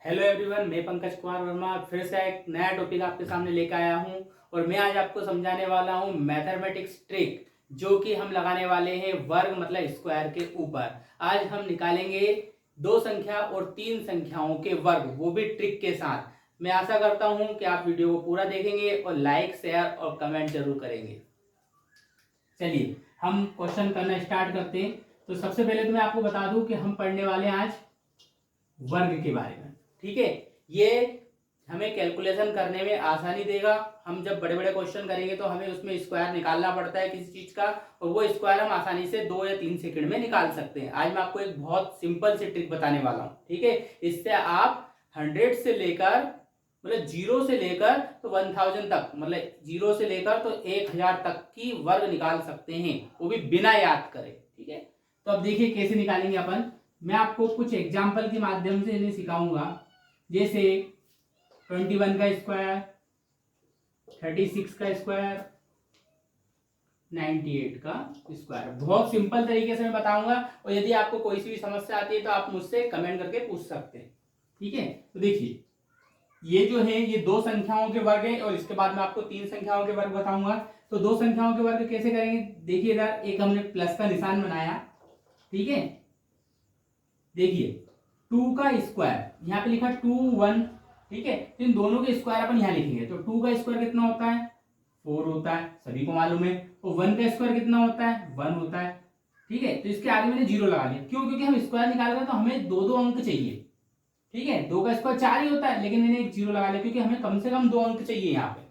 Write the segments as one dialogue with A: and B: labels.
A: Hello everyone, मैं पंकज कुमार वर्मा फिर से एक नया टॉपिक आपके सामने लेकर आया हूं और मैं आज आपको समझाने वाला हूं मैथमेटिक्स ट्रिक, जो कि हम लगाने वाले हैं वर्ग मतलब स्क्वायर के ऊपर। आज हम निकालेंगे दो संख्या और तीन संख्याओं के वर्ग, वो भी ट्रिक के साथ। मैं आशा करता हूं कि आप वीडियो को पूरा देखेंगे और लाइक शेयर और कमेंट जरूर करेंगे। चलिए हम क्वेश्चन करना स्टार्ट करते हैं। तो सबसे पहले तो मैं आपको बता दूं कि हम पढ़ने वाले हैं आज वर्ग के बारे में। ठीक है, ये हमें कैलकुलेशन करने में आसानी देगा। हम जब बड़े बड़े क्वेश्चन करेंगे तो हमें उसमें स्क्वायर निकालना पड़ता है किसी चीज का, और वो स्क्वायर हम आसानी से 2 या 3 सेकंड में निकाल सकते हैं। आज मैं आपको एक बहुत सिंपल सी ट्रिक बताने वाला हूँ। ठीक है, इससे आप 100 से लेकर मतलब 0 से लेकर तो 1000 तक, मतलब 0 से लेकर तो 1000 तक की वर्ग निकाल सकते हैं, वो भी बिना याद करे। ठीक है, तो अब देखिए कैसे निकालेंगे अपन। मैं आपको कुछ एग्जाम्पल के माध्यम से इन्हें सिखाऊंगा। जैसे 21 का स्क्वायर, 36 का स्क्वायर, 98 का स्क्वायर। बहुत सिंपल तरीके से मैं बताऊंगा, और यदि आपको कोई सी भी समस्या आती है तो आप मुझसे कमेंट करके पूछ सकते हैं। ठीक है, तो देखिए ये जो है ये दो संख्याओं के वर्ग है, और इसके बाद मैं आपको तीन संख्याओं के वर्ग बताऊंगा। तो दो संख्याओं के वर्ग कैसे करेंगे, देखिए इधर एक हमने प्लस का निशान बनाया। ठीक है, देखिए 2 का स्क्वायर यहाँ पे लिखा 2 1। ठीक है, तो इन दोनों के स्क्वायर अपन यहाँ लिखेंगे। तो 2 का स्क्वायर कितना होता है, 4 होता है, सभी को मालूम है। और 1 का स्क्वायर कितना होता है, 1 होता है। ठीक है, तो इसके आगे मैंने 0 लगा दिया। क्यों, क्योंकि हम स्क्वायर निकाल रहे हैं तो हमें दो दो अंक चाहिए। ठीक है, 2 का स्क्वायर 4 ही होता है, लेकिन मैंने एक 0 लगा लिया क्योंकि हमें कम से कम 2 अंक चाहिए यहाँ पे।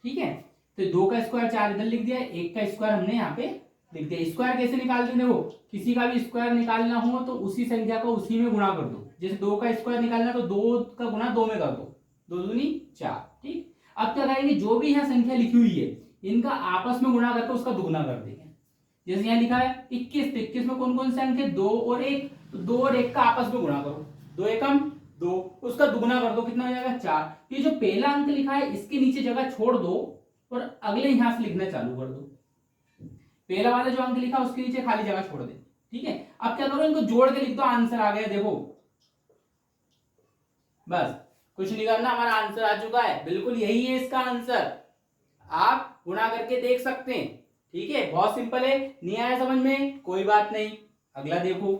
A: ठीक है, तो 2 का स्क्वायर 4 इधर लिख दिया, 1 का स्क्वायर हमने यहाँ पे लिख दिया। स्क्वायर कैसे निकालते हैं, देखो किसी का भी स्क्वायर निकालना हो तो उसी संख्या को उसी में गुणा कर दो। जैसे 2 का स्क्वायर निकालना तो 2 का गुणा 2 में कर दो, 2 दूनी 4। ठीक, अब क्या करेंगे, जो भी यहाँ संख्या लिखी हुई है इनका आपस में गुणा करके उसका दुगुना कर देंगे। जैसे यहाँ लिखा है 21, तो 21 में कौन कौन से अंक है, 2 और 1। तो 2 और 1 का आपस में गुणा करो, 2 एकम 2, उसका दुगुना कर दो, कितना हो जाएगा 4। ये जो पहला अंक लिखा है इसके नीचे जगह छोड़ दो और अगले यहां से लिखना चालू कर दो। पहला वाला जो अंक लिखा उसके नीचे खाली जगह छोड़ दे। ठीक है, अब क्या करो, इनको जोड़ के लिख दो, आंसर आ गया। देखो बस कुछ नहीं करना, हमारा आंसर आ चुका है। बिल्कुल यही है इसका आंसर, आप गुणा करके देख सकते हैं। ठीक है, बहुत सिंपल है। नहीं आया समझ में, कोई बात नहीं। अगला देखो,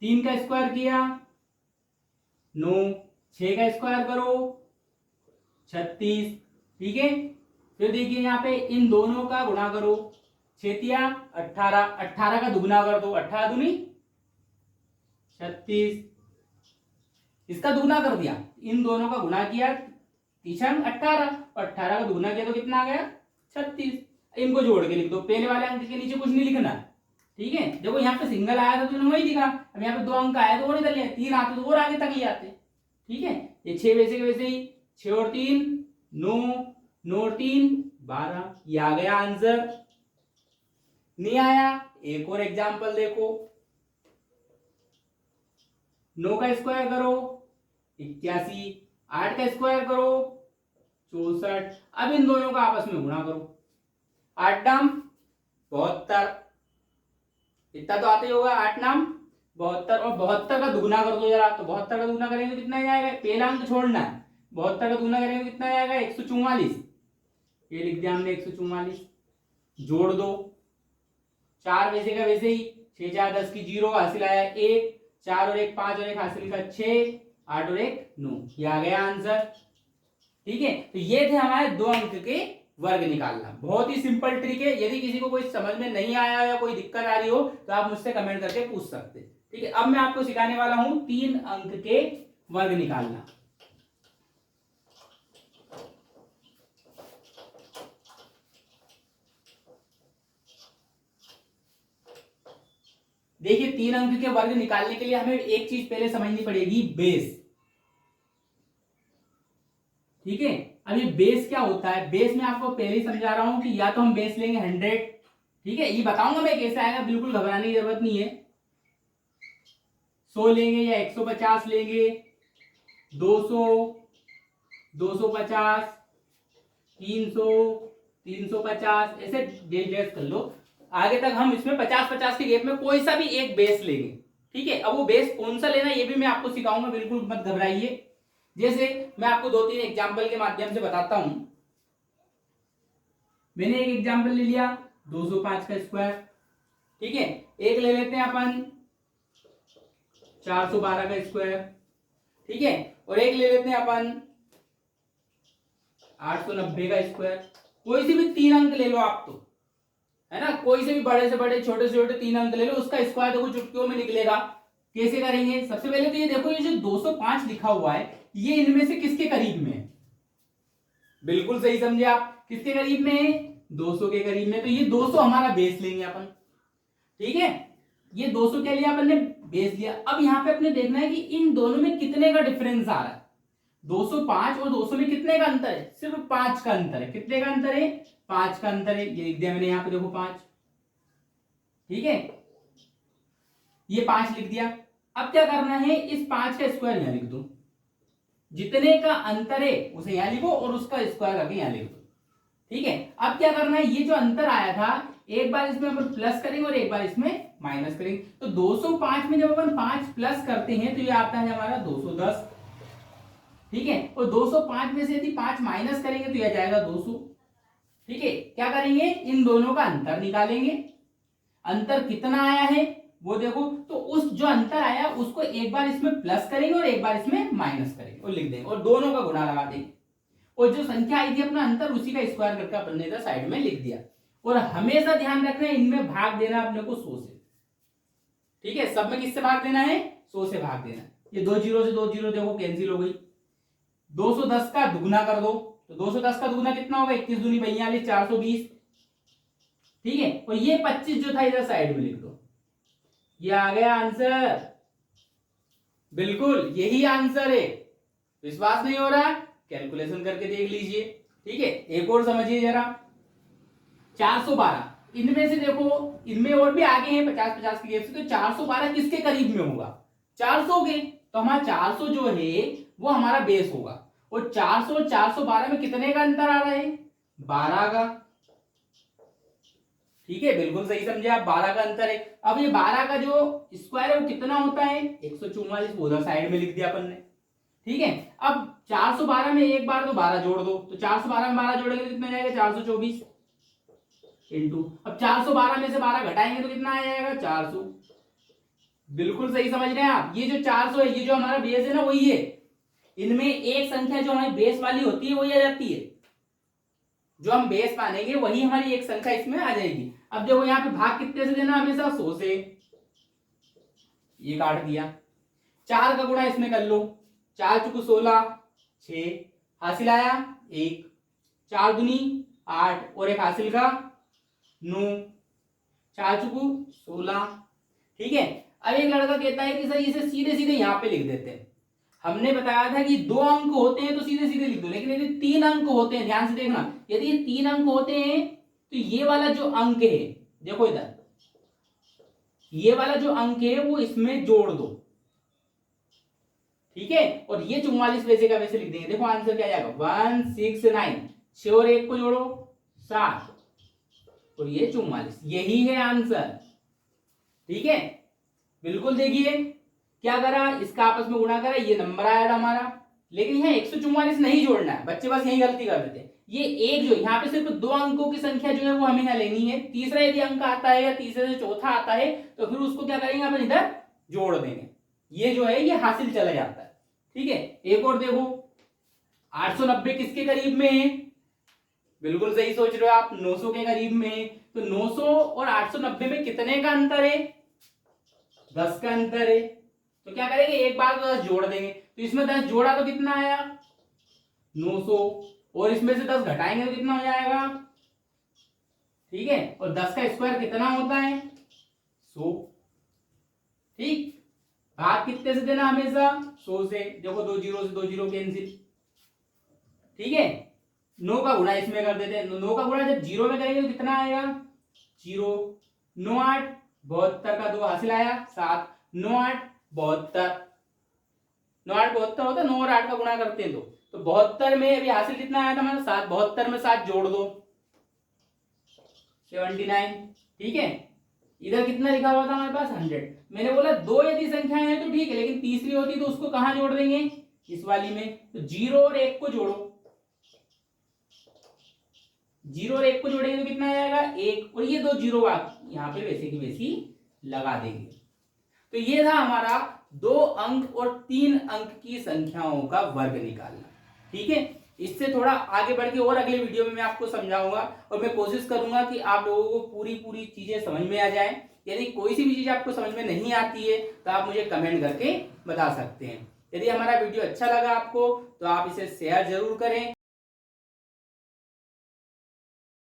A: 3 का स्क्वायर किया 9, 6 का स्क्वायर करो 36। ठीक है, फिर देखिए यहाँ पे इन दोनों का गुणा करो, 6 तिया 18, 18 का दुगुना कर दो, 18 दूनी 36, इसका दुगुना कर दिया। इन दोनों का गुणा किया, 3 18, और 18 का दुगुना किया तो कितना आ गया 36। इनको जोड़ के लिख दो, पहले वाले अंक के नीचे कुछ नहीं लिखना। ठीक है, देखो यहाँ पे सिंगल आया था तो इन्होंने वही लिखा। अब यहाँ पे 2 अंक आया तो वो निकल लिया, 3 आते तो और आगे तक ले आते। ठीक है, ये 6 वैसे के वैसे ही, 6 और 3 9, 9 और 3 12, ये आ गया आंसर। नहीं आया, एक और एग्जांपल देखो, 9 का स्क्वायर करो 81, 8 का स्क्वायर करो 64। अब इन दोनों का आपस में गुणा करो, 8 नाम 72, इतना तो आते ही होगा, 8 नाम 72, और 72 का दुगुना कर दो जरा। तो 72 का दुगुना करेंगे तो कितना आएगा, पहला अंक छोड़ना है। 72 का दुगुना करेंगे तो कितना आएगा 144, ये लिख दिया हमने 144। जोड़ दो, 4 वैसे का वैसे ही, 6 4 10 की 0, हासिल आया 1, 4 और 1 5 और 1 हासिल का 6, 8 और 1 9, ये आ गया आंसर। ठीक है, तो ये थे हमारे 2 अंक के वर्ग निकालना। बहुत ही सिंपल ट्रिक है। यदि किसी को कोई समझ में नहीं आया या कोई दिक्कत आ रही हो तो आप मुझसे कमेंट करके पूछ सकते हैं। ठीक है, अब मैं आपको सिखाने वाला हूं 3 अंक के वर्ग निकालना। देखिए 3 अंक के वर्ग निकालने के लिए हमें एक चीज पहले समझनी पड़ेगी, बेस। ठीक है, अब ये बेस क्या होता है, बेस में आपको पहले ही समझा रहा हूं कि या तो हम बेस लेंगे 100। ठीक है, ये बताऊंगा मैं कैसे आएगा, बिल्कुल घबराने की जरूरत नहीं है। 100 लेंगे या 150 लेंगे, 200, 250, 300, 350, ऐसे डेट कर लो। आगे तक हम इसमें 50 50 के गैप में कोई सा भी एक बेस लेंगे। ठीक है, अब वो बेस कौन सा लेना ये भी मैं आपको सिखाऊंगा, बिल्कुल मत घबराइए। जैसे मैं आपको 2-3 एग्जाम्पल के माध्यम से बताता हूं। मैंने एक एग्जाम्पल ले लिया 205 का स्क्वायर, ठीक है। एक ले लेते हैं अपन 412 का स्क्वायर, ठीक है। और एक ले लेते हैं अपन 890 का स्क्वायर। कोई सी भी 3 अंक ले लो आप, तो है ना, कोई से भी बड़े से बड़े छोटे से छोटे 3 अंक ले लो, उसका स्क्वायर देखो चुटकियों में निकलेगा। कैसे करेंगे? सबसे पहले तो ये देखो, ये जो 205 लिखा हुआ है ये इनमें से किसके करीब में है? बिल्कुल सही समझे आप, किसके करीब में है? 200 के करीब में। तो ये 200 हमारा बेस लेंगे अपन, ठीक है। ये 200 क्या लिया अपन ने? बेस लिया। अब यहाँ पे अपने देखना है कि इन दोनों में कितने का डिफरेंस आ रहा है। 205 और 200 में कितने का अंतर है? सिर्फ 5 का अंतर है। कितने का अंतर है? 5 का अंतर है। ये लिख दिया मैंने यहाँ पे, देखो 5, ठीक है, ये 5 लिख दिया। अब क्या करना है, इस 5 का स्क्वायर यहां लिख दो, जितने का अंतर है उसे यहां लिखो और उसका स्क्वायर करके यहां लिख दो, ठीक है। अब क्या करना है, ये जो अंतर आया था एक बार इसमें अपन प्लस करेंगे और एक बार इसमें माइनस करेंगे। तो 205 में जब अपन 5 प्लस करते हैं तो ये आता है हमारा 210, ठीक है। और 205 में से यदि 5 माइनस करेंगे तो यह जाएगा 200, ठीक है। क्या करेंगे, इन दोनों का अंतर निकालेंगे। अंतर कितना आया है वो देखो, तो उस जो अंतर आया उसको एक बार इसमें प्लस करेंगे और एक बार इसमें माइनस करेंगे और लिख देंगे और दोनों का गुणा लगा देंगे। और जो संख्या आई थी अपना अंतर, उसी का स्क्वायर करके अपन ने इधर साइड में लिख दिया। और हमेशा ध्यान रखना है इनमें भाग देना अपने को 100 से, ठीक है। सब में किससे भाग देना है? 100 से भाग देना। ये 2 जीरो से 2 जीरो देखो कैंसिल हो गई। 210 का दुगुना कर दो, तो 210 का दुगुना कितना होगा? 21 दूनी 42, 420, ठीक है। और ये 25 जो था इधर साइड में लिख दो। ये आ गया आंसर, बिल्कुल यही आंसर है। विश्वास नहीं हो रहा? कैलकुलेशन करके देख लीजिए, ठीक है। एक और समझिए जरा, 412 इनमें से देखो, इनमें और भी आगे हैं 50-50 के गैप से, तो 412 किसके करीब में होगा? 400 के। तो हमारा 400 जो है वो हमारा बेस होगा। और 400 और 412 में कितने का अंतर आ रहा है? 12 का, ठीक है। बिल्कुल सही समझे आप, 12 का अंतर है। अब ये 12 का जो स्क्वायर है वो कितना होता है? 144। उधर साइड में लिख दिया अपन ने, ठीक है। अब 412 में एक बार तो 12 जोड़ दो, तो 412 में 12 जोड़ेंगे तो कितना जाएगा? 424 इंटू, अब 412 में से 12 घटाएंगे तो कितना आ जाएगा? 400। बिल्कुल सही समझ रहे हैं आप। ये जो 400 है ये जो हमारा बेस है ना वही है। इनमें एक संख्या जो हमारी बेस वाली होती है वही आ जाती है, जो हम बेस मानेंगे वही हमारी एक संख्या इसमें आ जाएगी। अब देखो यहाँ पे भाग कितने से देना? हमेशा 100 से। ये काट दिया, 4 का गुणा इसमें कर लो, 4 चुकू 16, 6 हासिल आया 1, 4 दूनी 8 और एक हासिल का 9, 4 चुकू 16, ठीक है। अब एक लड़का कहता है कि सर इसे सीधे सीधे यहाँ पे लिख देते हैं। हमने बताया था कि 2 अंक होते हैं तो सीधे सीधे लिख दो, लेकिन यदि 3 अंक होते हैं, ध्यान से देखना, यदि 3 अंक होते हैं तो ये वाला जो अंक है, देखो इधर, ये वाला जो अंक है वो इसमें जोड़ दो, ठीक है। और ये 44 वैसे का वैसे लिख देंगे। देखो आंसर क्या जाएगा? 169, 6 और 1 को जोड़ो 7 और ये 44, यही है आंसर, ठीक है। बिल्कुल देखिए क्या करा, इसका आपस में गुणा करा, ये नंबर आया था हमारा। लेकिन यहाँ 144 नहीं जोड़ना है, बच्चे बस यही गलती कर देते हैं। ये एक जो यहाँ पे सिर्फ 2 अंकों की संख्या जो है वो हमें यहाँ लेनी है। तीसरा यदि अंक आता है या तीसरे से चौथा आता है तो फिर उसको क्या करेंगे अपन? इधर जोड़ देंगे। ये जो है ये हासिल चला जाता है, ठीक है। एक और देखो, 890 किसके करीब में है? बिल्कुल सही सोच रहे हो आप, 900 के करीब में है। तो 900 और 890 में कितने का अंतर है? 10 का अंतर है। तो क्या करेंगे? एक बार तो 10 जोड़ देंगे, तो इसमें 10 जोड़ा तो कितना आया? 900, और इसमें से 10 घटाएंगे तो कितना हो जाएगा? ठीक है। और 10 का स्क्वायर कितना होता है? 100, ठीक। भाग कितने से देना? हमेशा 100 से। देखो 2 जीरो से 2 जीरो कैंसिल, ठीक है। 9 का गुणा इसमें कर देते हैं। 9 का गुणा जब जीरो में करेंगे तो कितना आएगा? 0, 9 8 72 का 2 हासिल आया 7, 9 8 72, 9 8 72 होता है। 9 और 8 का गुणा करते हैं तो 72 में अभी हासिल कितना आया था हमारा? 7। 72 में 7 जोड़ दो 79, ठीक है। इधर कितना लिखा हुआ था हमारे पास 100। मैंने बोला दो यदि संख्याएं हैं तो ठीक है, लेकिन तीसरी होती तो उसको कहां जोड़ देंगे, इस वाली में। तो 0 और 1 को जोड़ो, 0 और 1 को जोड़ेंगे तो कितना आ जाएगा 1, और ये दो जीरो यहाँ पे वैसे की वैसी लगा देंगे। तो ये था हमारा 2 अंक और 3 अंक की संख्याओं का वर्ग निकालना। ठीक है, इससे थोड़ा आगे बढ़ के और अगले वीडियो में मैं आपको समझाऊंगा, और मैं कोशिश करूंगा कि आप लोगों को पूरी चीजें समझ में आ जाए। यदि कोई सी भी चीज आपको समझ में नहीं आती है तो आप मुझे कमेंट करके बता सकते हैं। यदि हमारा वीडियो अच्छा लगा आपको तो आप इसे शेयर जरूर करें।